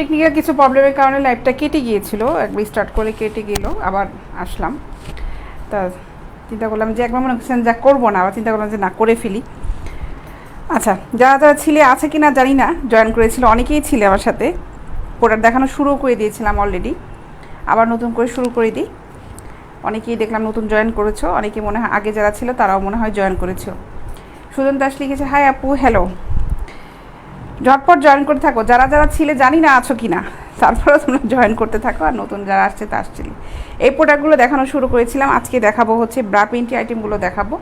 Technical কিছু প্রবলেমের কারণে লাইভটা কেটে গিয়েছিল, একবার স্টার্ট করে কেটে গেল, আবার আসলাম। তা চিন্তা করলাম যে একবার মনে করছেন যা করবো না, আবার চিন্তা করলাম যে না করে ফেলি। আচ্ছা, যারা যারা ছিলে আছে কি না জানি না, জয়েন করেছিল অনেকেই ছিলে আমার সাথে, প্রোডাক্ট দেখানো শুরু করে দিয়েছিলাম অলরেডি, আবার নতুন করে শুরু করে দিই। অনেকেই দেখলাম নতুন জয়েন করেছো, অনেকে মনে হয় আগে যারা ছিল তারাও মনে হয় জয়েন করেছো। সুজন দাস লিখেছে, হাই আপু, হ্যালো। ঝটপট জয়েন করতে থাকো, যারা যারা ছিলে জানি না আছো কি না, তারপরে তোমরা জয়েন করতে থাকো, আর নতুন যারা আসছে তা আসছিলি। এই প্রোডাক্টগুলো দেখানো শুরু করেছিলাম, আজকে দেখাবো হচ্ছে ব্রা প্রিন্টি আইটেমগুলো দেখাবো,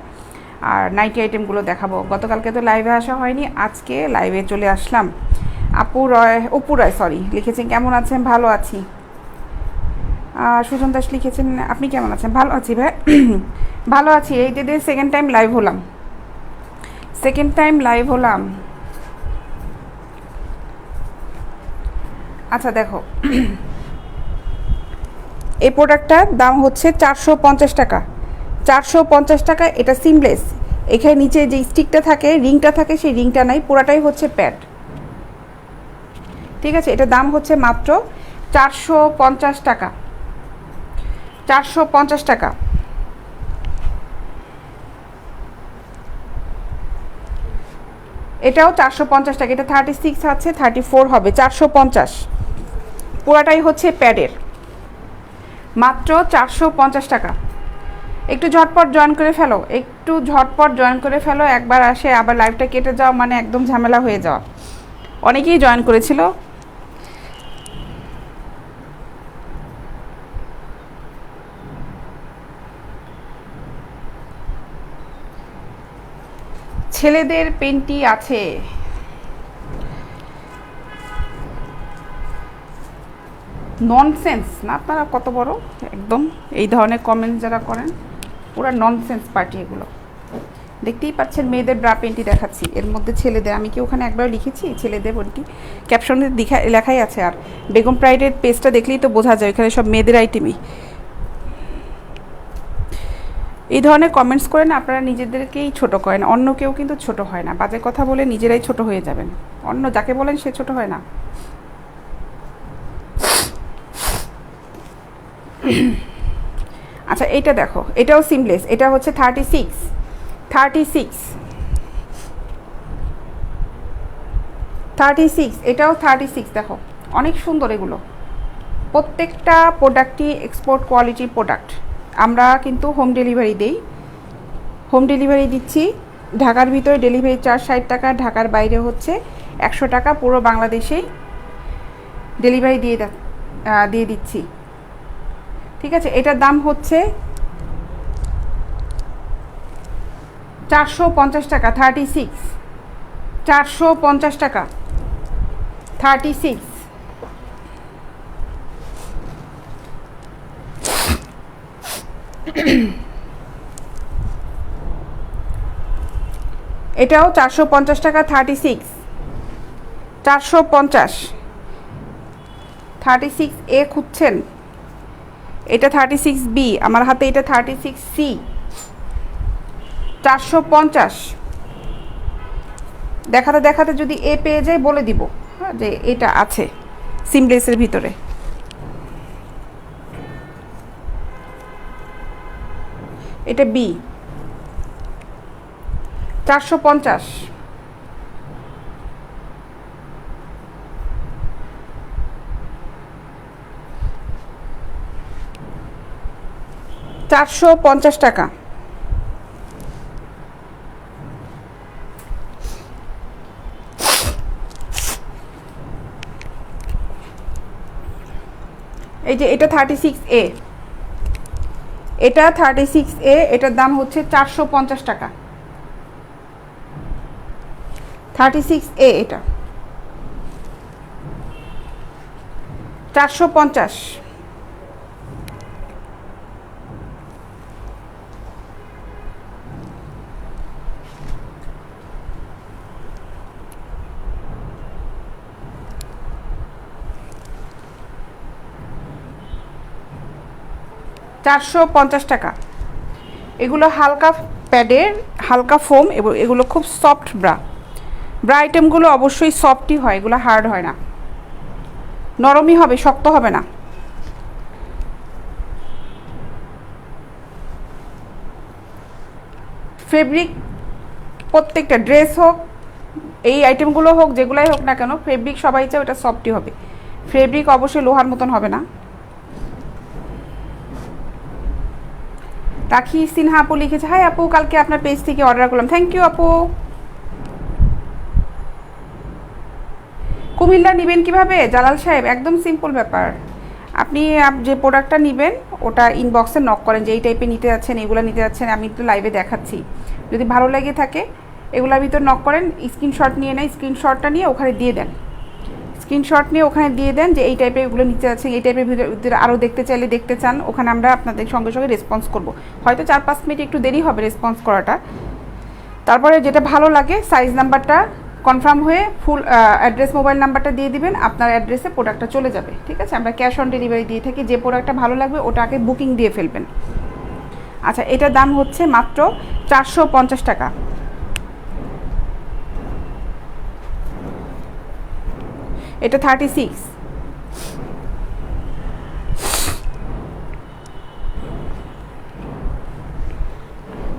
আর নাইটি আইটেমগুলো দেখাবো। গতকালকে তো লাইভে আসা হয়নি, আজকে লাইভে চলে আসলাম। অপু রয় সরি লিখেছেন, কেমন আছেন? ভালো আছি। সুজন দাস লিখেছেন, আপনি কেমন আছেন? ভালো আছি ভাই, ভালো আছি। এই দিদি সেকেন্ড টাইম লাইভ হলাম। আচ্ছা দেখো, এই প্রোডাক্টটার দাম হচ্ছে 450 টাকা। 450 টাকা। এটা সিমলেস, এখানে নিচে যে স্টিকটা থাকে, রিংটা থাকে, সেই রিংটা নাই, পুরাটাই হচ্ছে প্যাড। ঠিক আছে, এটার দাম হচ্ছে মাত্র 450 টাকা। 450 টাকা। এটাও 450 টাকা। এটা 36 আছে, 34 হবে, 450। পুরাটাই হচ্ছে প্যাডের, মাত্র 450 টাকা। একটু ঝটপট জয়েন করে ফেলো, একবার আসে আবার লাইভটা কেটে যাওয়া মানে একদম ঝামেলা হয়ে যাওয়া। অনেকেই জয়েন করেছিল। ছেলেদের পেন্টি আছে। ননসেন্স না, আপনারা কত বড় একদম এই ধরনের কমেন্ট যারা করেন, পুরো ননসেন্স পার্টি এগুলো। দেখতেই পাচ্ছেন মেয়েদের ব্রা পেন্টি দেখাচ্ছি, এর মধ্যে ছেলেদের আমি কি ওখানে একবার লিখেছি ছেলেদের পেন্টি? ক্যাপশনে লেখাই আছে। আর বেগম প্রাইডের পেজটা দেখলেই তো বোঝা যায়, এখানে সব মেয়েদের আইটেমই। এই ধরনের কমেন্টস করেন আপনারা, নিজেদেরকেই ছোট করেন, অন্য কেউ কিন্তু ছোট হয় না। বাজে কথা বলে নিজেরাই ছোট হয়ে যাবেন, অন্য যাকে বলেন সে ছোট হয় না। আচ্ছা, এইটা দেখো, এটাও সিমলেস, এটা হচ্ছে 36। এটাও 36। দেখো অনেক সুন্দর এগুলো, প্রত্যেকটা প্রোডাক্টই এক্সপোর্ট কোয়ালিটির প্রোডাক্ট। আমরা কিন্তু হোম ডেলিভারি দিচ্ছি। ঢাকার ভিতরে ডেলিভারি চার্জ 60 টাকা, ঢাকার বাইরে হচ্ছে 100 টাকা। পুরো বাংলাদেশেই ডেলিভারি দিয়ে দিচ্ছি। ঠিক আছে, এটার দাম হচ্ছে 450 টাকা। 36, 450 টাকা, 36। এটাও 450 টাকা, 36। 450, 36A খুঁজছেন? এটা 36B, আমার হাতে এটা 36C। 450। দেখাতে দেখাতে যদি এ পেয়ে যায় বলে দিব, হ্যাঁ, যে এটা আছে সিমলেসের ভিতরে। এটা B, 450। 450 টাকা। এই যে এটা 36A, এটা 36A, এটার দাম হচ্ছে 450 টাকা। 36A এটা 450। টাকা। এগুলো হালকা প্যাডের, হালকা ফোম, এবং এগুলো খুব সফট ব্রা আইটেমগুলো অবশ্যই সফটই হয়, এগুলো হার্ড হয় না। নরমই হবে, শক্ত হবে না। ফেব্রিক প্রত্যেকটা ড্রেস হোক, এই আইটেমগুলো হোক, যেগুলাই হোক না কেন, ফেব্রিক সবাই চায় ওটা সফটই হবে। ফেব্রিক অবশ্যই লোহার মতন হবে না। রাখি সিনহা আপু লিখেছে, হাই আপু, কালকে আপনার পেজ থেকে অর্ডার করলাম। থ্যাংক ইউ আপু। কুমিল্লা নেবেন কিভাবে জালাল সাহেব? একদম সিম্পল ব্যাপার। আপনি যে প্রোডাক্টটা নেবেন ওটা ইনবক্সে নক করেন যে এই টাইপের নিতে যাচ্ছেন, এগুলো নিতে যাচ্ছেন, আমি একটু লাইভে দেখাচ্ছি। যদি ভালো লেগে থাকে এগুলোর ভিতর নক করেন, স্ক্রিনশট নিয়ে নেয়, স্ক্রিনশটটা নিয়ে ওখানে দিয়ে দেন। স্ক্রিনশট নিয়ে ওখানে দিয়ে দেন যে এই টাইপের এগুলো নিতে যাচ্ছেন, এই টাইপের ভিতরে আরও দেখতে চাইলে দেখতে চান, ওখানে আমরা আপনাদের সঙ্গে সঙ্গে রেসপন্স করব। হয়তো 4-5 মিনিট একটু দেরি হবে রেসপন্স করাটা। তারপরে যেটা ভালো লাগে সাইজ নাম্বারটা কনফার্ম হয়ে ফুল অ্যাড্রেস, মোবাইল নাম্বারটা দিয়ে দিবেন, আপনার অ্যাড্রেসে প্রোডাক্টটা চলে যাবে। ঠিক আছে, আমরা ক্যাশ অন ডেলিভারি দিয়ে থাকি। যে প্রোডাক্টটা ভালো লাগবে ওটাকে বুকিং দিয়ে ফেলবেন। আচ্ছা, এটার দাম হচ্ছে মাত্র 450 টাকা। এটা 36।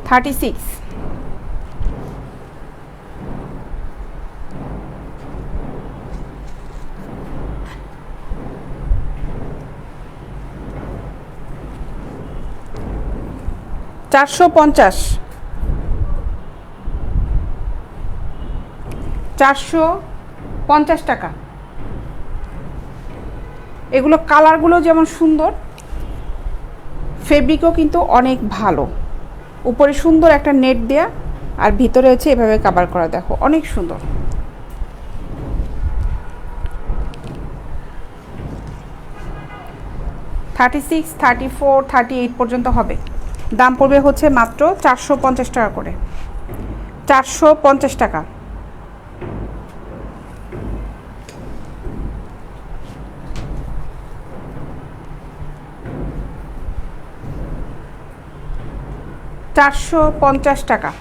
36। $450। 450 টাকা। এগুলো কালারগুলো যেমন সুন্দর, ফেব্রিকও কিন্তু অনেক ভালো। উপরে সুন্দর একটা নেট দেয়া, আর ভিতরে হচ্ছে এভাবে কভার করা, দেখো অনেক সুন্দর। $36, $34, $38 পর্যন্ত হবে। দাম পড়বে হচ্ছে মাত্র 450 টাকা করে। 450 টাকা। $450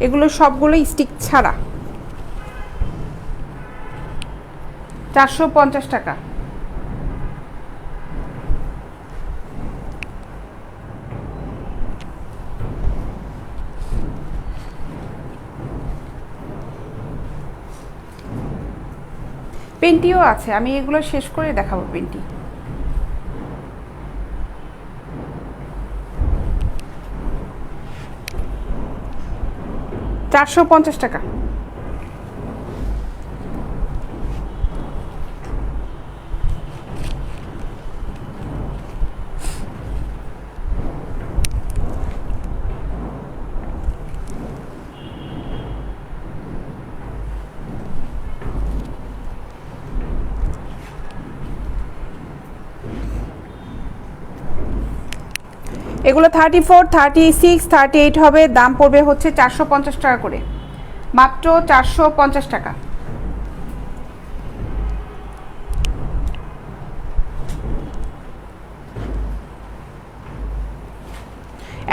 এগুলো সবগুলোই স্টিক ছাড়া। 450 টাকা। পেন্টিও আছে, আমি এগুলো শেষ করে দেখাবো। পেন্টি $450 টাকা। এগুলো 34, 36, 38 হবে। দাম পড়বে হচ্ছে 450 টাকা করে, মাত্র 450 টাকা।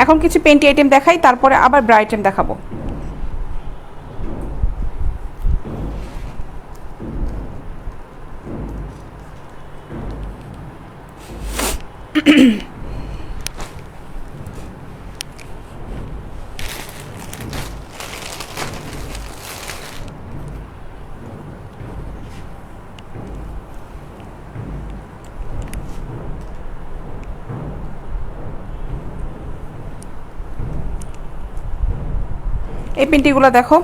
এখন কিছু পেন্টি আইটেম দেখাই, তারপরে আবার ব্রা আইটেম দেখাবো। এই পেন্টিগুলো দেখো,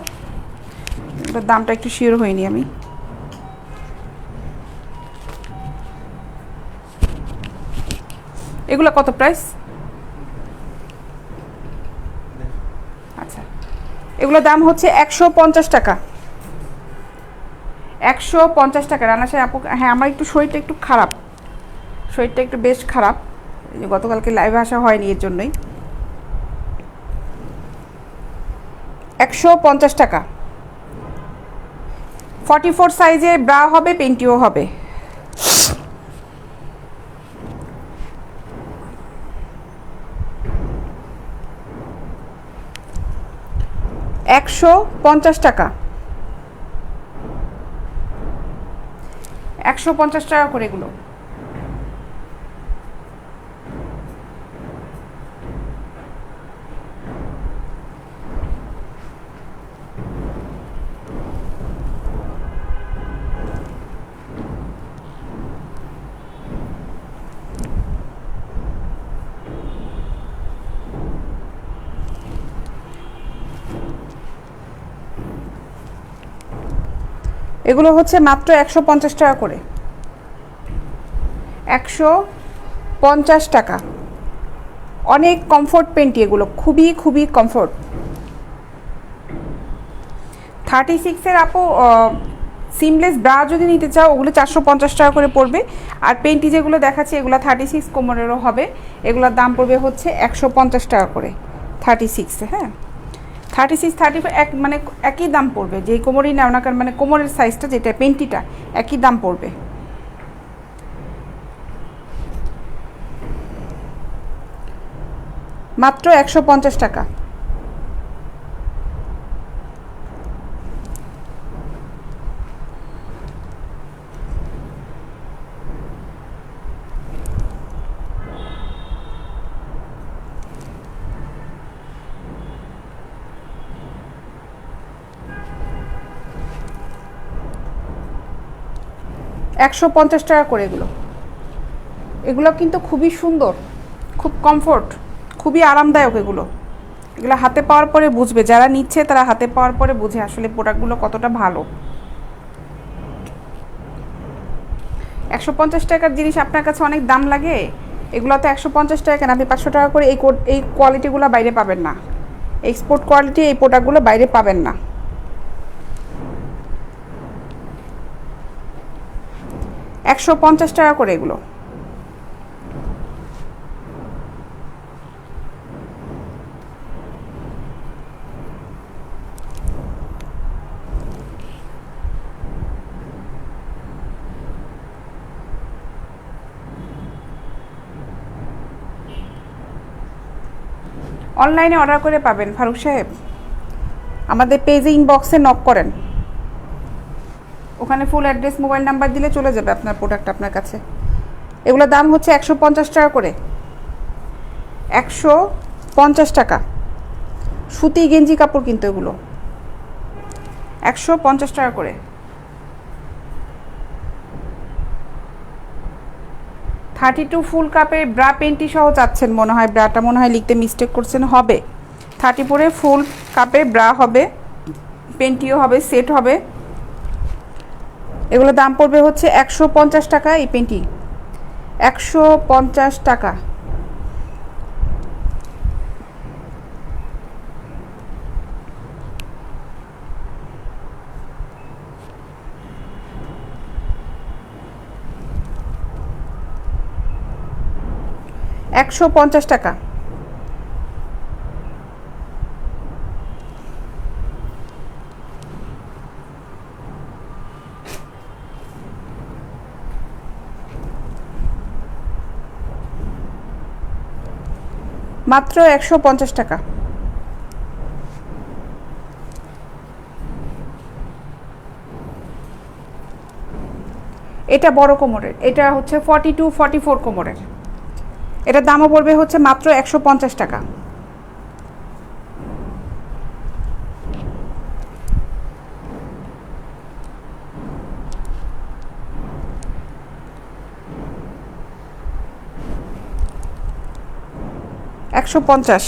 এটার দামটা একটু শিওর হয়নি আমি। এগুলো কত প্রাইস? আচ্ছা, এগুলোর দাম হচ্ছে 150 টাকা। 150 টাকা। রানা সাহেব আপু, হ্যাঁ আমার একটু শরীরটা একটু খারাপ, শরীরটা একটু বেশ খারাপ, গতকালকে লাইভে আসা হয়নি, এর জন্যই। 150 টাকা। 44 সাইজের ব্রা হবে, পেন্টিও হবে। টাকা, 150 টাকা করে এগুলো। এগুলো হচ্ছে মাত্র 150 টাকা করে, 150 টাকা। অনেক কমফোর্ট পেন্টি এগুলো, খুবই খুবই কমফোর্ট। 36-এর আপু সিমলেস ব্রা যদি নিতে চাও ওগুলো 450 টাকা করে পড়বে। আর পেন্টি যেগুলো দেখাচ্ছি এগুলো 36 কোমরেরও হবে, এগুলোর দাম পড়বে হচ্ছে 150 টাকা করে 36। হ্যাঁ, 36, 35 মানে একই দাম পড়বে, যেই কোমরই নাও না কারণ, মানে কোমরের সাইজটা যেটা পেন্টিটা একই দাম পড়বে। মাত্র 150 টাকা। $150 টাকা করে এগুলো। এগুলো কিন্তু খুবই সুন্দর, খুব কমফোর্ট, খুবই আরামদায়ক। এগুলো হাতে পাওয়ার পরে বুঝবে, যারা নিচ্ছে তারা হাতে পাওয়ার পরে বুঝে আসলে প্রোডাক্টগুলো কতটা ভালো। 150 টাকার জিনিস আপনার কাছে অনেক দাম লাগে, এগুলো তো 150 টাকা কেন, আপনি 500 টাকা করে এই কোয়ালিটিগুলো বাইরে পাবেন না, এক্সপোর্ট কোয়ালিটি এই প্রোডাক্টগুলো বাইরে পাবেন না। 150 টাকা করে এগুলো। অনলাইনে অর্ডার করে পাবেন ফারুক সাহেব, আমাদের পেজে ইনবক্সে নক করেন, ওখানে ফুল অ্যাড্রেস মোবাইল নাম্বার দিলে চলে যাবে আপনার প্রোডাক্ট আপনার কাছে। এগুলোর দাম হচ্ছে 150 টাকা করে, 150 টাকা। সুতি গেঞ্জি কাপড় কিন্তু এগুলো 150 টাকা করে। 32 ফুল কাপের ব্রা পেন্টি সহ চাচ্ছেন মনে হয়, ব্রাটা মনে হয় লিখতে মিস্টেক করছেন, হবে 34-এ ফুল কাপের ব্রা হবে, পেন্টিও হবে, সেট হবে। এগুলো দাম পড়বে হচ্ছে 150 টাকা। এই পেন্টি 150 টাকা। $150 টাকা। মাত্র 150 টাকা। এটা বড় কোমরের, এটা হচ্ছে 42-44 কোমরের, এটার দামও পড়বে হচ্ছে মাত্র 150 টাকা। $150।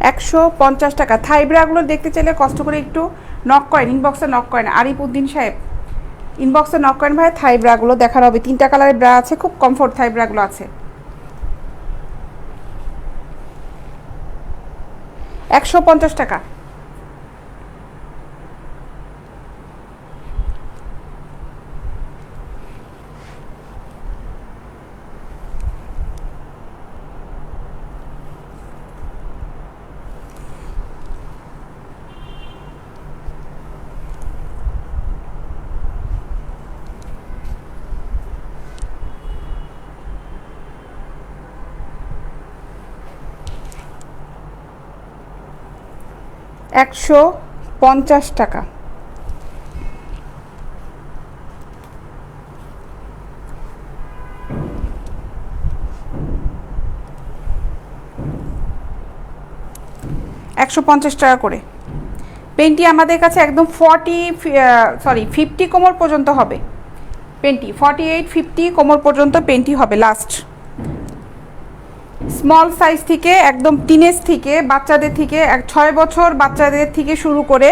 $150 টাকা। থাই ব্রাগুলো দেখতে চাইলে কষ্ট করে একটু নক করেন, ইনবক্সে নক করেন, আরিফ উদ্দিন সাহেব ইনবক্সে নক করেন ভাই। থাই ব্রাগুলো দেখার হবে, 3টা কালারের ব্রা আছে, খুব কমফোর্ট থাই ব্রাগুলো আছে। 150 টাকা। $150। $150 করে। পেনটি আমাদের কাছে একদম 50 কোমর পর্যন্ত হবে। পেনটি 48-50 কোমর পর্যন্ত পেনটি হবে লাস্ট। স্মল সাইজ থেকে একদম টিনেজ থেকে বাচ্চাদের থেকে 6 বছর বাচ্চাদের থেকে শুরু করে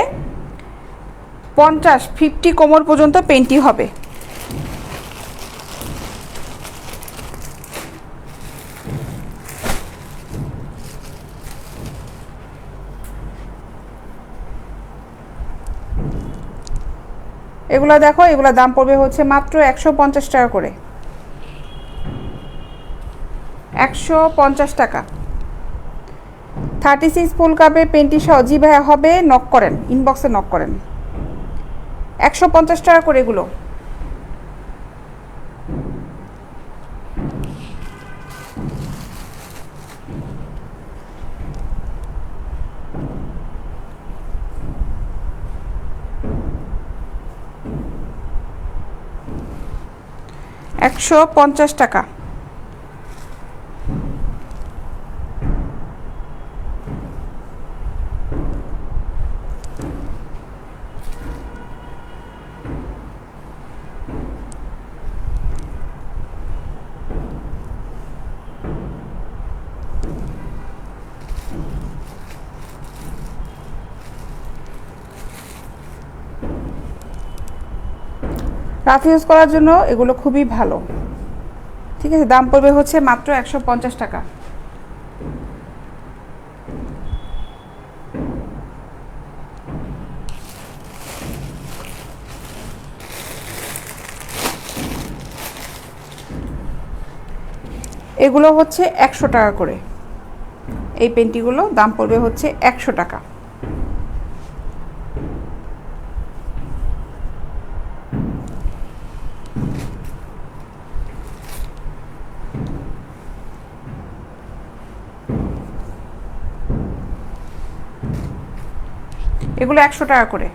50 কোমর পর্যন্ত পেনটি হবে। এগুলো দেখো, এগুলো দাম পড়বে হচ্ছে মাত্র 150 টাকা করে। 150 টাকা। 36 ফুল কাপের পেন্টি সহ জি ভাইয়া হবে, নক করেন, ইনবক্সে নক করেন। 150 টাকা করে এগুলো। $150। রাফ ইউজ করার জন্য এগুলো খুবই ভালো। ঠিক আছে, দাম পড়বে হচ্ছে মাত্র 150 টাকা। এগুলো হচ্ছে 100 টাকা করে। এই পেন্টিগুলো দাম পড়বে হচ্ছে 100 টাকা। এগুলো 100 টাকা করে।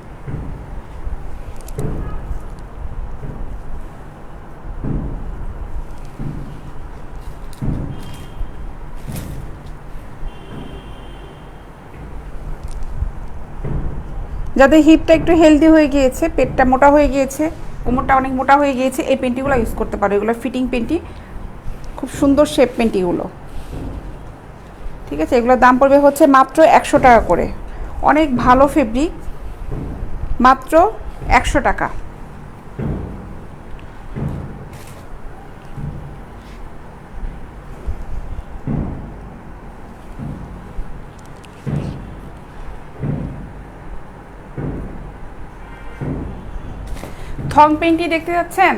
যাদের হিপটা একটু হেলদি হয়ে গিয়েছে, পেটটা মোটা হয়ে গিয়েছে, কোমরটা অনেক মোটা হয়ে গিয়েছে, এই পেন্টিগুলো ইউজ করতে পারো। এগুলো ফিটিং পেন্টি, খুব সুন্দর শেপ পেন্টিগুলো। ঠিক আছে, এগুলোর দাম পড়বে হচ্ছে মাত্র 100 টাকা করে। অনেক ভালো ফেব্রিক, মাত্র 100 টাকা। থং পেন্টি দেখতে যাচ্ছেন?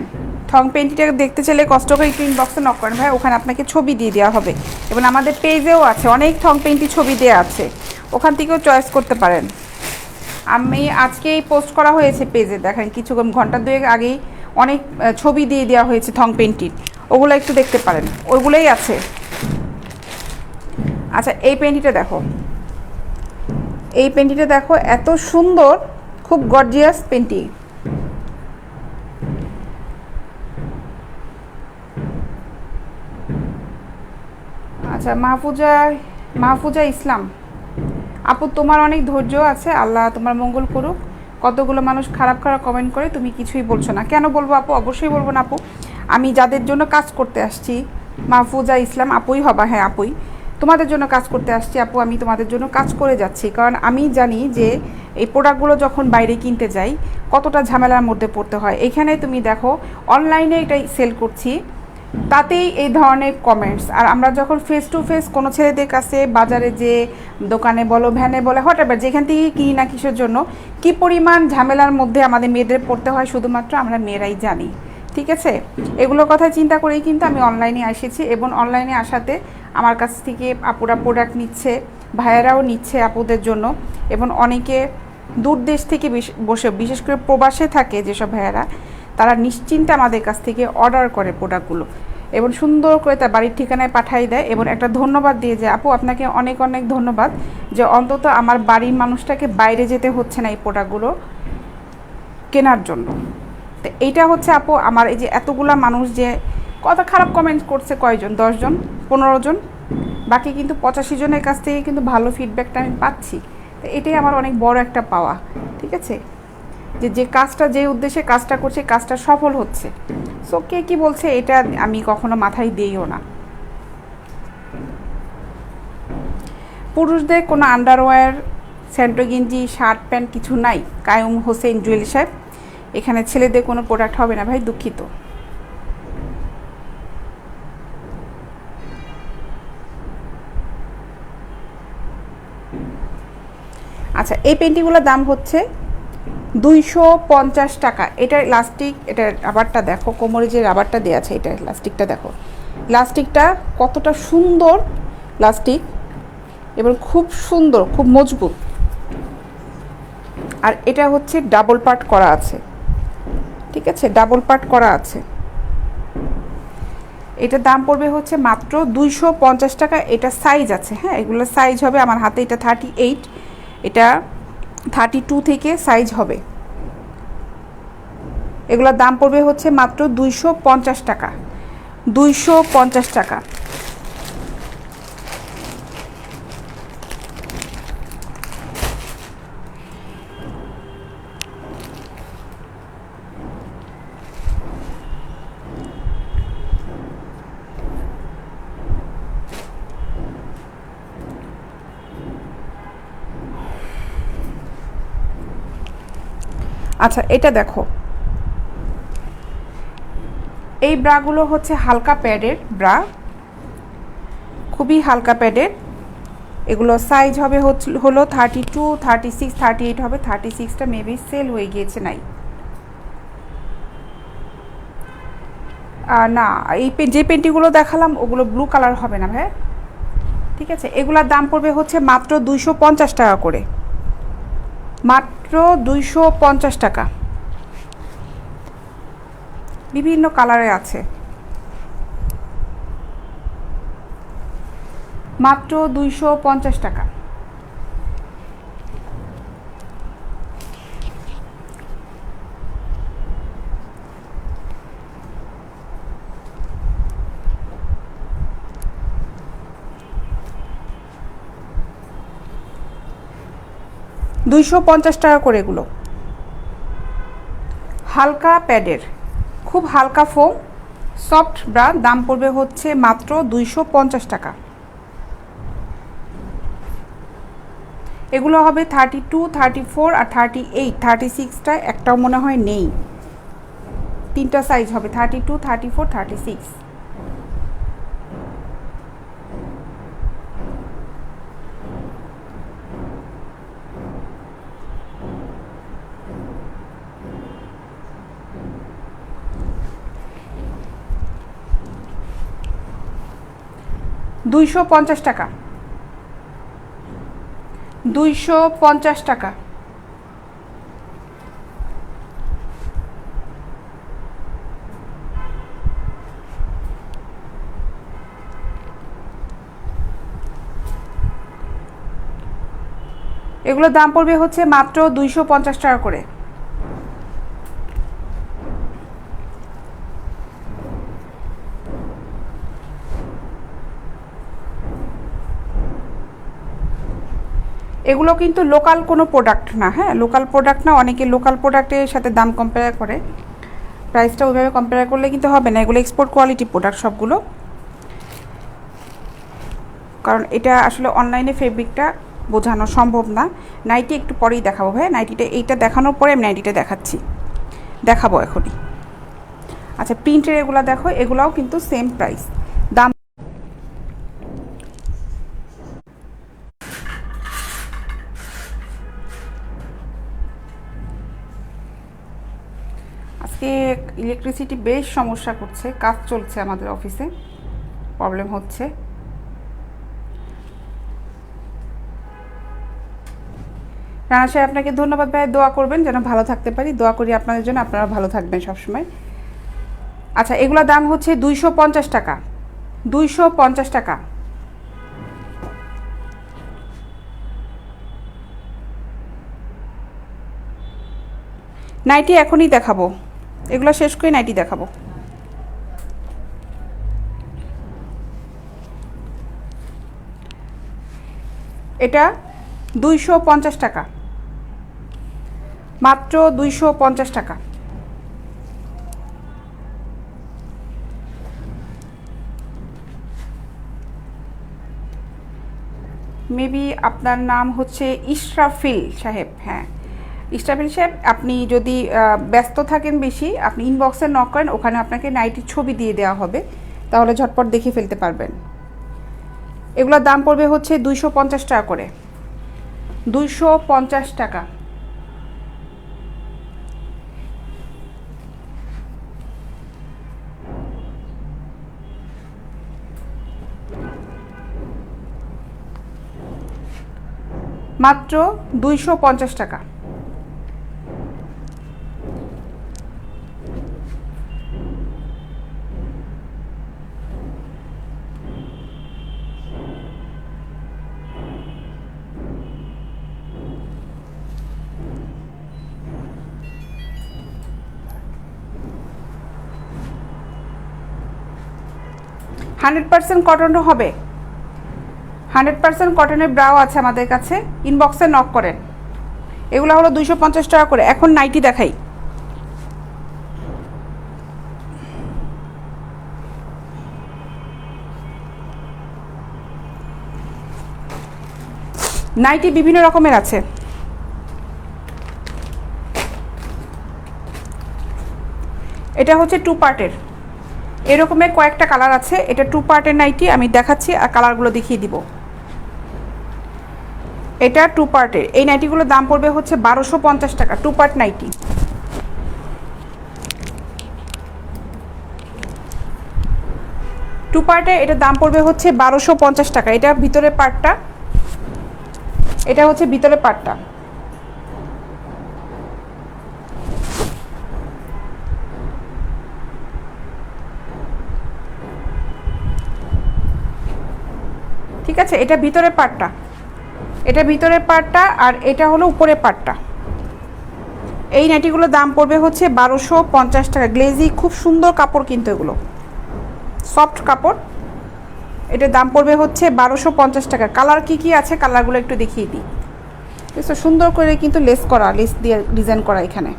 থং পেন্টিটা দেখতে চাইলে কষ্ট করে একটু ইনবক্সে নক করেন ভাই, ওখানে আপনাকে ছবি দিয়ে দেওয়া হবে। এবং আমাদের পেজেও আছে, অনেক থং পেন্টি ছবি দেওয়া আছে, ওখান থেকেও চয়েস করতে পারেন। আমি আজকেই পোস্ট করা হয়েছে পেজে, দেখেন কিছু ঘন্টা দুয়েক আগেই অনেক ছবি দিয়ে দেওয়া হয়েছে থং পেন্টির, ওগুলো একটু দেখতে পারেন, ওইগুলোই আছে। আচ্ছা, এই পেন্টিটা দেখো, এই পেন্টিটা দেখো, এত সুন্দর, খুব গর্জিয়াস পেন্টি। আচ্ছা, মাহফুজা ইসলাম আপু, তোমার অনেক ধৈর্য আছে, আল্লাহ তোমার মঙ্গল করুক। কতগুলো মানুষ খারাপ খারাপ কমেন্ট করে, তুমি কিছুই বলছো না। কেন বলবো আপু, অবশ্যই বলবো না আপু। আমি যাদের জন্য কাজ করতে আসছি, মাহফুজা ইসলাম আপুই হবা, হ্যাঁ আপুই, তোমাদের জন্য কাজ করতে আসছি আপু, আমি তোমাদের জন্য কাজ করে যাচ্ছি। কারণ আমি জানি যে এই প্রোডাক্টগুলো যখন বাইরে কিনতে যাই কতটা ঝামেলার মধ্যে পড়তে হয়। এখানে তুমি দেখো, অনলাইনে এটাই সেল করছি, তাতেই এই ধরনের কমেন্টস। আর আমরা যখন ফেস টু ফেস কোনো ছেলেদের কাছে বাজারে যে দোকানে বলো ভ্যানে বলে হঠাৎ যেখান থেকে কিনি না কিসের জন্য কী পরিমাণ ঝামেলার মধ্যে আমাদের মেয়েদের পড়তে হয় শুধুমাত্র আমরা মেয়েরাই জানি। ঠিক আছে, এগুলোর কথা চিন্তা করেই কিন্তু আমি অনলাইনে এসেছি, এবং অনলাইনে আসাতে আমার কাছ থেকে আপুরা প্রোডাক্ট নিচ্ছে, ভাইয়েরাও নিচ্ছে আপুদের জন্য, এবং অনেকে দূর দেশ থেকে বসে বিশেষ করে প্রবাসে থাকে যেসব ভাইয়েরা, তারা নিশ্চিন্তে আমাদের কাছ থেকে অর্ডার করে প্রোডাক্টগুলো এবং সুন্দর করে তার বাড়ির ঠিকানায় পাঠিয়ে দেয় এবং একটা ধন্যবাদ দিয়ে যায়, আপু আপনাকে অনেক অনেক ধন্যবাদ যে অন্তত আমার বাড়ির মানুষটাকে বাইরে যেতে হচ্ছে না এই প্রোডাক্টগুলো কেনার জন্য। তো এইটা হচ্ছে আপু আমার এই যে এতগুলা মানুষ যে কত খারাপ কমেন্ট করছে, কয়জন, 10 জন 15 জন, বাকি কিন্তু 85 জনের কাছ থেকে কিন্তু ভালো ফিডব্যাকটা আমি পাচ্ছি। তো এটাই আমার অনেক বড় একটা পাওয়া। ঠিক আছে, যে যে কাজটা যে উদ্দেশ্যে কাজটা করছে কাজটা সফল হচ্ছে। সো কে কী বলছে এটা আমি কখনো মাথায় দিইও না। পুরুষদের কোনো আন্ডারওয়্যার, স্যান্টো গেঞ্জি, শার্ট প্যান্ট কিছু নাই। কায়ুম হোসেন জুয়েল সাহেব, এখানে ছেলেদের কোনো প্রোডাক্ট হবে না ভাই, দুঃখিত। আচ্ছা, এই পেন্টিগুলোর দাম হচ্ছে 250 টাকা। এটার ইলাস্টিক, এটার রাবারটা দেখো, কোমরে যে রাবারটা দেওয়া আছে এটার ইলাস্টিকটা দেখো, ইলাস্টিকটা কতটা সুন্দর ইলাস্টিক এবং খুব সুন্দর, খুব মজবুত। আর এটা হচ্ছে ডাবল পার্ট করা আছে। ঠিক আছে, ডাবল পার্ট করা আছে। এটার দাম পড়বে হচ্ছে মাত্র 250 টাকা। এটা সাইজ আছে, হ্যাঁ, এগুলো সাইজ হবে আমার হাতে এটা 38, এটা 32 থেকে সাইজ হবে। এগুলোর দাম পড়বে হচ্ছে মাত্র 250 টাকা, 250 টাকা। আচ্ছা, এটা দেখো, এই ব্রাগুলো হচ্ছে হালকা প্যাডের ব্রা, খুবই হালকা প্যাডের। এগুলো সাইজ হবে হলো 32, 36, 38 হবে। 36টা মেবি সেল হয়ে গিয়েছে, নাই না। এই যে পেন্টিগুলো দেখালাম ওগুলো ব্লু কালার হবে না ভাই। ঠিক আছে, এগুলোর দাম পড়বে হচ্ছে মাত্র 250 টাকা করে, মাত্র 250 টাকা। বিভিন্ন কালারে আছে, মাত্র 250 টাকা। টাকা করে এগুলো, হালকা প্যাডের, খুব হালকা ফোম, সফট ব্রা। দাম পড়বে হচ্ছে মাত্র 250 টাকা। এগুলো হবে 32, 34 আর 38। 36টা একটাও মনে হয় নেই, 3টা সাইজ হবে, 32, 34, 36। $250 টাকা, 250 টাকা। এগুলোর দাম পড়বে হচ্ছে মাত্র 250 টাকা করে। এগুলো কিন্তু লোকাল কোনো প্রোডাক্ট না, হ্যাঁ, লোকাল প্রোডাক্ট না। অনেকে লোকাল প্রোডাক্টের সাথে দাম কম্পেয়ার করে, প্রাইসটা ওইভাবে কম্পেয়ার করলে কিন্তু হবে না। এগুলো এক্সপোর্ট কোয়ালিটি প্রোডাক্ট সবগুলো, কারণ এটা আসলে অনলাইনে ফেব্রিকটা বোঝানো সম্ভব না। নাইটি একটু পরেই দেখাবো ভাই, নাইটিটা এইটা দেখানোর পরে আমি নাইটিটা দেখাবো এখনই। আচ্ছা প্রিন্টের এগুলো দেখো, এগুলাও কিন্তু সেম প্রাইস। দাম আজকে ইলেকট্রিসিটি বেশ সমস্যা করছে, কাজ চলছে আমাদের অফিসে, প্রবলেম হচ্ছে। রানা সাহেব আপনাকে ধন্যবাদ ভাই, দোয়া করবেন যেন ভালো থাকতে পারি, দোয়া করি আপনাদের জন্য, আপনারা ভালো থাকবেন সবসময়। আচ্ছা এগুলোর দাম হচ্ছে 250 টাকা, 250 টাকা। নাইটি এখনই দেখাবো, এগুলো শেষ করে নাইটি দেখাবো। এটা 250 টাকা, মাত্র 250 টাকা। মেবি আপনার নাম হচ্ছে ইশরাফিল সাহেব। হ্যাঁ ইশরাফিল সাহেব, আপনি যদি ব্যস্ত থাকেন বেশি, আপনি ইনবক্সে নক করেন, ওখানে আপনাকে নাইটির ছবি দিয়ে দেওয়া হবে, তাহলে ঝটপট দেখে ফেলতে পারবেন। এগুলোর দাম পড়বে হচ্ছে 250 টাকা করে, 250 টাকা। মাত্র 250 টাকা। হান্ড্রেড পার্সেন্ট কটনও হবে, 100% কটনের ব্রাও আছে আমাদের কাছে, ইনবক্সে নক করেন। এগুলো হলো 250 টাকা করে। এখন নাইটি দেখাই। নাইটি বিভিন্ন রকমের আছে, এটা হচ্ছে 2 পার্টের, এরকমের কয়েকটা কালার আছে। এটা 2 পার্টের নাইটি, আমি দেখাচ্ছি আর কালারগুলো দেখিয়ে দিব। এটা 2 পার্টের, এই নাইটিগুলোর দাম পড়বে হচ্ছে 1250 টাকা, 2 পার্ট নাইটি। টু পার্টে এটার দাম পড়বে হচ্ছে 1250 টাকা। এটা ভিতরের পার্টটা, এটা হচ্ছে ভিতরের পার্টটা। ঠিক আছে, এটা ভিতরের পার্টটা, এটা ভিতরের পার্টটা, আর এটা হলো উপরের পার্টটা। এই নাইটিগুলোর দাম পড়বে হচ্ছে 1250 টাকা। গ্লেজি খুব সুন্দর কাপড়, কিন্তু এগুলো সফট কাপড়। এটার দাম পড়বে হচ্ছে 1250 টাকা। কালার কি কি আছে কালারগুলো একটু দেখিয়ে দিই। বুঝছো, সুন্দর করে কিন্তু লেস করা, লেস দিয়ে ডিজাইন করা। এখানে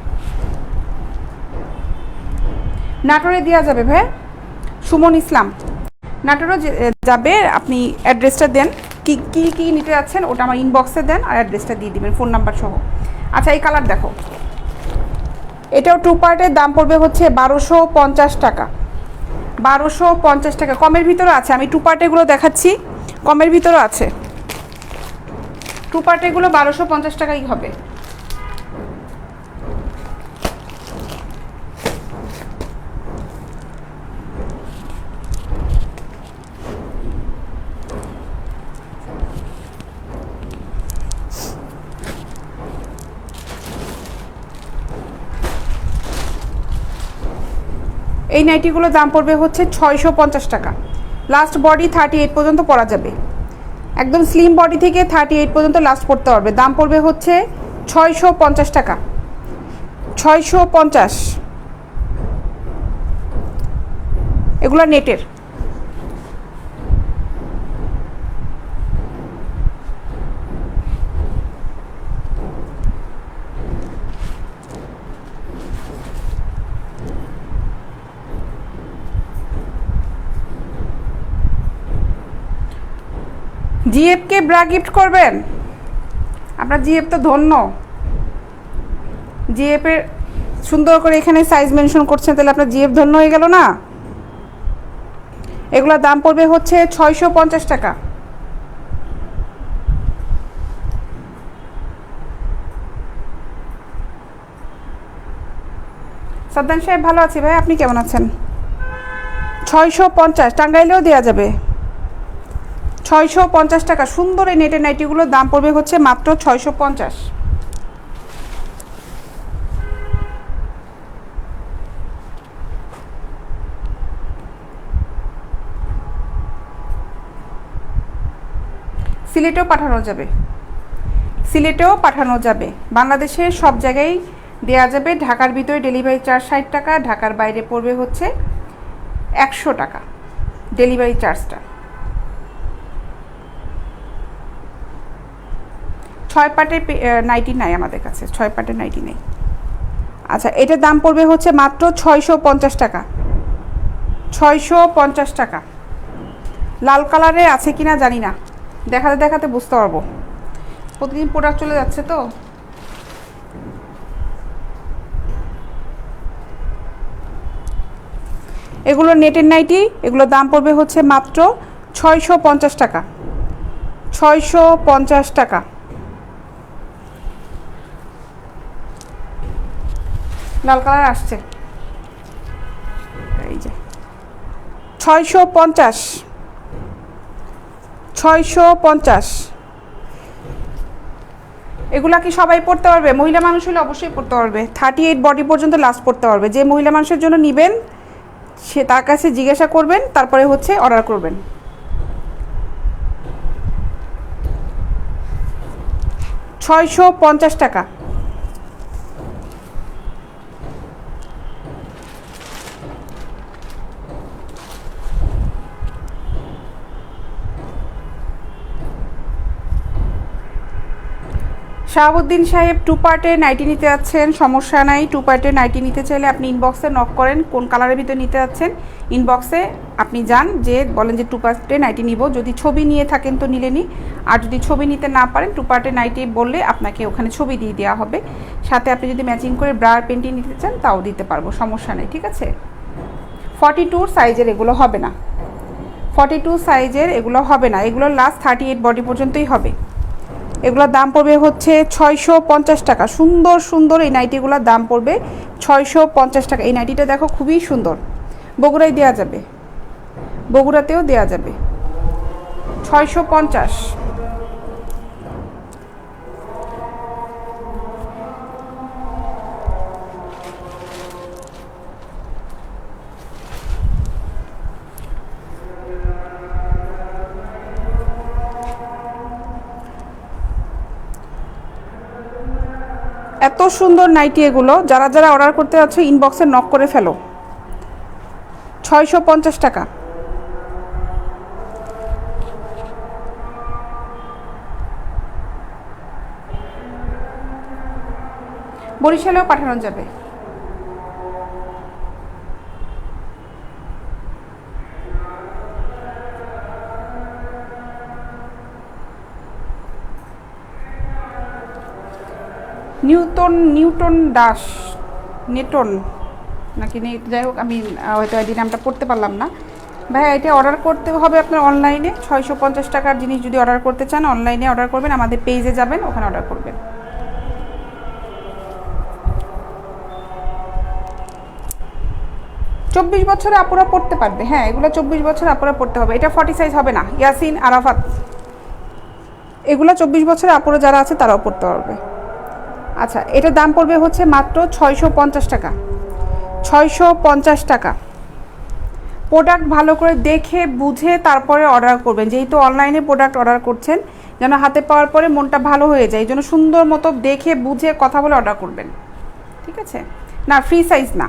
নাটোরে দেওয়া যাবে ভাই, সুমন ইসলাম, নাটোরও যাবে। আপনি অ্যাড্রেসটা দেন, কি কি কি নিতে যাচ্ছেন ওটা আমার ইনবক্সে দেন, আর অ্যাড্রেসটা দিয়ে দিবেন ফোন নাম্বার সহ। আচ্ছা এই কালার দেখো, এটাও 2 পার্টের, দাম পড়বে হচ্ছে 1250 টাকা, 1250 টাকা। কমের ভিতরে আছে, আমি 2 পার্টেগুলো দেখাচ্ছি, কমের ভিতরে আছে। 2 পার্টেগুলো 1250 টাকাই হবে। এই নাইটিগুলোর দাম পড়বে হচ্ছে 650 টাকা। লাস্ট বডি 38 পর্যন্ত পরা যাবে, একদম স্লিম বডি থেকে 38 পর্যন্ত লাস্ট পড়তে পারবে। দাম পড়বে হচ্ছে 650 টাকা, 650। এগুলো নেটের। জিএফকে ব্রা গিফট করবেন, আপনার জিএফ তো ধন্য, জিএফের সুন্দর করে এখানে সাইজ মেনশন করছেন, তাহলে আপনার জিএফ ধন্য হয়ে গেল না। এগুলোর দাম পড়বে হচ্ছে 650 টাকা। সাদ্দান সাহেব ভালো আছি ভাই, আপনি কেমন আছেন? 650, টাঙ্গাইলেও দেওয়া যাবে। 650 টাকা সুন্দর এই নেটের নাইটিগুলোর দাম পড়বে হচ্ছে মাত্র 650। সিলেটেও পাঠানো যাবে, সিলেটেও পাঠানো যাবে, বাংলাদেশের সব জায়গায় দেওয়া যাবে। ঢাকার ভিতরে ডেলিভারি চার্জ 60 টাকা, ঢাকার বাইরে পড়বে হচ্ছে 100 টাকা ডেলিভারি চার্জটা। 6 পাটের নাইটি নাই আমাদের কাছে, 6 পাটের নাইটি নেই। আচ্ছা, এটার দাম পড়বে হচ্ছে মাত্র 650 টাকা। 650 টাকা। লাল কালারে আছে কিনা জানি না, দেখাতে দেখাতে বুঝতে পারবো, প্রতিদিন প্রোডাক্ট চলে যাচ্ছে তো। এগুলো নেটের নাইটি, এগুলোর দাম পড়বে হচ্ছে মাত্র 650 টাকা। 650 টাকা। লাল কালার আসছে, এই যে 650। 650। এগুলা কি সবাই পড়তে পারবে? মহিলা মানুষ হলে অবশ্যই পড়তে পারবে, 38 বডি পর্যন্ত লাস্ট পড়তে পারবে। যে মহিলা মানুষের জন্য নেবেন সে তার কাছে জিজ্ঞাসা করবেন, তারপরে হচ্ছে অর্ডার করবেন। 650 টাকা। শাহাবুদ্দিন সাহেব 2 পার্টের নাইটি নিতে যাচ্ছেন, সমস্যা নাই। 2 পার্টের নাইটি নিতে চাইলে আপনি ইনবক্সে নক করেন, কোন কালারের ভিতরে নিতে যাচ্ছেন ইনবক্সে আপনি যান, যে বলেন যে 2 পার্টের নাইটি নিব। যদি ছবি নিয়ে থাকেন তো নিলেনি, আর যদি ছবি নিতে না পারেন 2 পার্টের নাইটি বললে আপনাকে ওখানে ছবি দিয়ে দেওয়া হবে। সাথে আপনি যদি ম্যাচিং করে ব্রা আর পেন্টি নিতে চান তাও দিতে পারবো, সমস্যা নেই, ঠিক আছে। 42 সাইজের এগুলো হবে না, 42 সাইজের এগুলো হবে না, এগুলো লাস্ট 38 বডি পর্যন্তই হবে। এগুলোর দাম পড়বে হচ্ছে 650 টাকা। সুন্দর সুন্দর এই নাইটিগুলোর দাম পড়বে 650 টাকা। এই নাইটিটা দেখো খুবই সুন্দর, বগুড়ায় দেওয়া যাবে, বগুড়াতেও দেওয়া যাবে। 650। এত সুন্দর নাইটি এগুলো, যারা যারা অর্ডার করতে যাচ্ছ ইনবক্সে নক করে ফেলো। 650 টাকা। বরিশালেও পাঠানো যাবে। নিউটন দাস, নেটন নাকি যাই হোক, আমি হয়তো এই নামটা পড়তে পারলাম না। ভাই এটা অর্ডার করতে হবে আপনার অনলাইনে। 650 টাকার জিনিস যদি অর্ডার করতে চান অনলাইনে অর্ডার করবেন, আমাদের পেজে যাবেন, ওখানে অর্ডার করবেন। 24 বছরে আপুরা পড়তে পারবে, হ্যাঁ এগুলো 24 বছর আপুরা পড়তে হবে। এটা 40 সাইজ হবে না, ইয়াসিন আরাফাত, এগুলো 24 বছরে আপুরা যারা আছে তারাও পড়তে পারবে। আচ্ছা, এটার দাম পড়বে হচ্ছে মাত্র 650 টাকা। 650 টাকা। প্রোডাক্ট ভালো করে দেখে বুঝে তারপরে অর্ডার করবেন, যেহেতু অনলাইনে প্রোডাক্ট অর্ডার করছেন, যেন হাতে পাওয়ার পরে মনটা ভালো হয়ে যায়, এই জন্য সুন্দর মতো দেখে বুঝে কথা বলে অর্ডার করবেন, ঠিক আছে। না ফ্রি সাইজ না,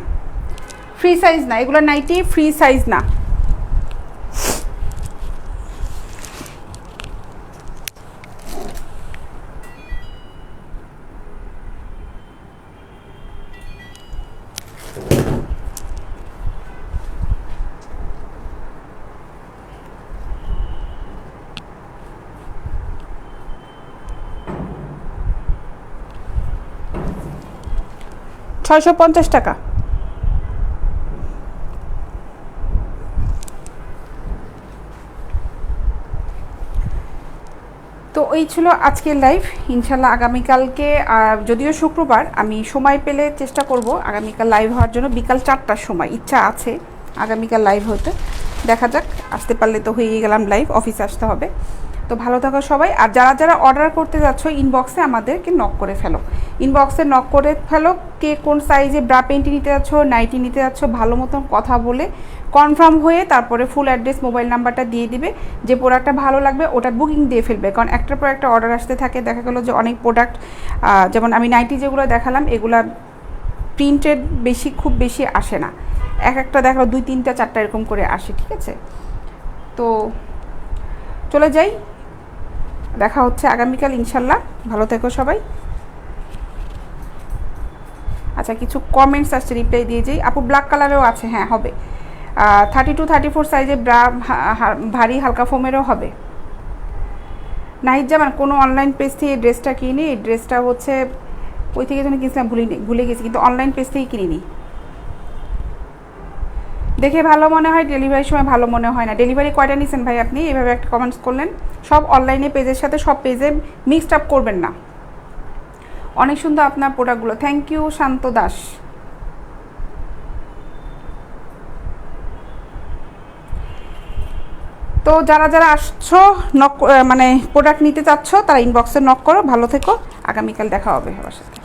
ফ্রি সাইজ না, এগুলো নাইটি ফ্রি সাইজ না। 650 টাকা। তো এই ছিল আজকের লাইভ। ইনশাল্লাহ আগামীকালকে, যদিও শুক্রবার, আমি সময় পেলে চেষ্টা করব আগামীকাল লাইভ হওয়ার জন্য। বিকাল 4টার সময় ইচ্ছা আছে আগামীকাল লাইভ হতে, দেখা যাক। আসতে পারলে তো হয়েই গেলাম লাইভ, অফিসে আসতে হবে। তো ভালো থাকো সবাই। আর যারা যারা অর্ডার করতে যাচ্ছ, ইনবক্সে আমাদেরকে নক করে ফেলো, ইনবক্সে নক করে ফেলো। কে কোন সাইজে ব্রা প্যান্টি নিতে যাচ্ছ, নাইটি নিতে যাচ্ছ, ভালো মতন কথা বলে কনফার্ম হয়ে তারপরে ফুল অ্যাড্রেস, মোবাইল নাম্বারটা দিয়ে দিবে। যে প্রোডাক্টটা ভালো লাগবে ওটা বুকিং দিয়ে ফেলবে, কারণ একটার পর একটা অর্ডার আসতে থাকে। দেখা গেলো যে অনেক প্রোডাক্ট, যেমন আমি নাইটি যেগুলো দেখালাম, এগুলা প্রিন্টেড বেশি, খুব বেশি আসে না। একটা দেখো 2, 3, 4টা এরকম করে আসে, ঠিক আছে? তো চলে যাই, দেখা হচ্ছে আগামীকাল ইনশাল্লাহ। ভালো থেকো সবাই। আচ্ছা, কিছু কমেন্টস আসছে, রিপ্লাই দিয়ে যাই। আপু ব্ল্যাক কালারেও আছে, হ্যাঁ হবে। 32, 34 সাইজে ব্রা, ভারী হালকা ফোমেরও হবে। নাহিদ জামান, কোনো অনলাইন পেজ থেকে এই ড্রেসটা কিনি। এই ড্রেসটা হচ্ছে ওই থেকে যেন কিনছিলাম, ভুলে গেছি, কিন্তু অনলাইন পেজ থেকেই কিনিনি। দেখে ভালো মনে হয়, ডেলিভারির সময় ভালো মনে হয় না। ডেলিভারি কয়টা নিয়েছেন ভাই আপনি? এভাবে একটা কমেন্টস করলেন। সব অনলাইনে পেজের সাথে সব পেজে মিক্সড আপ করবেন না। অনেক সুন্দর আপনার প্রোডাক্টগুলো, থ্যাংক ইউ শান্ত দাস। তো যারা যারা আসছো, নক মানে প্রোডাক্ট নিতে চাচ্ছ, তারা ইনবক্সে নক করো। ভালো থেকো, আগামীকাল দেখা হবে সবার সাথে।